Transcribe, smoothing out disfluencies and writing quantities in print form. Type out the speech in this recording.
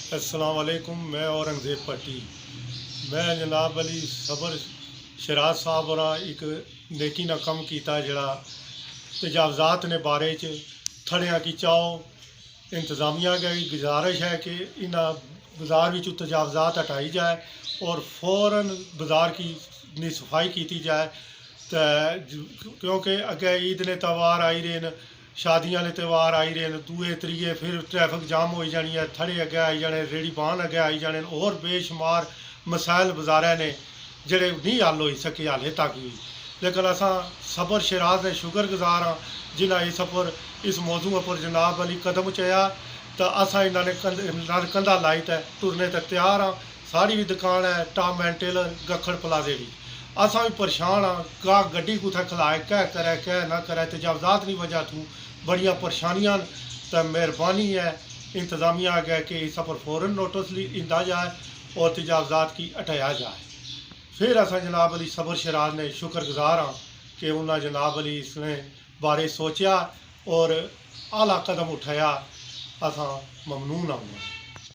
अस्सलाम वालेकुम। मैं औरंगज़ेब पट्टी। मैं जनाब अली सबर शराज साहब और एक नेकी ना कम किया जड़ा तजावजात ने बारे च थड़िया की चाओ इंतज़ामिया की गुजारिश है कि इन्ह बाज़ार में तजावजात हटाई जाए और फ़ौरन बाज़ार की सफाई की जाए। क्योंकि अगे ईद ने त्यौहार आई रहे हैं, शादियां ने त्यौहार आई रहे हैं, दूए त्रीए फिर ट्रैफिक जाम हो जानी है, थड़े अगे आई जाने, रेड़ी बान अगे आई जाने और बेशुमार मसाइल बाजारा ने जड़े नहीं हल हो सके हाले तक भी। लेकिन असा सबर शराज ने शुक्रगुजार हाँ जिन्हें इस पर इस मौजू पर जनाब अली कदम चया तो असा इन्होंने कंधा लाई तो टुरने तो तैयार हाँ। साड़ी भी दुकान है टॉप एंड टेलर गखड़ प्लाजे भी। असा भी परेशान हाँ, गाह गड्डी कुत्थे खलाए कह करे कह ना करे तजावजात नहीं वजह तू बड़िया परेशानियां। तो मेहरबानी है इंतज़ामिया अगे कि इस पर फ़ौरन नोटिस इंदा जाए और तजावजात की हटाया जाए। फिर असा जनाब अली सबर शराज ने शुक्रगुजार हाँ कि उन्हें जनाब अली इसने बारे सोचा और आला कदम उठाया। असा ममनून हाँ।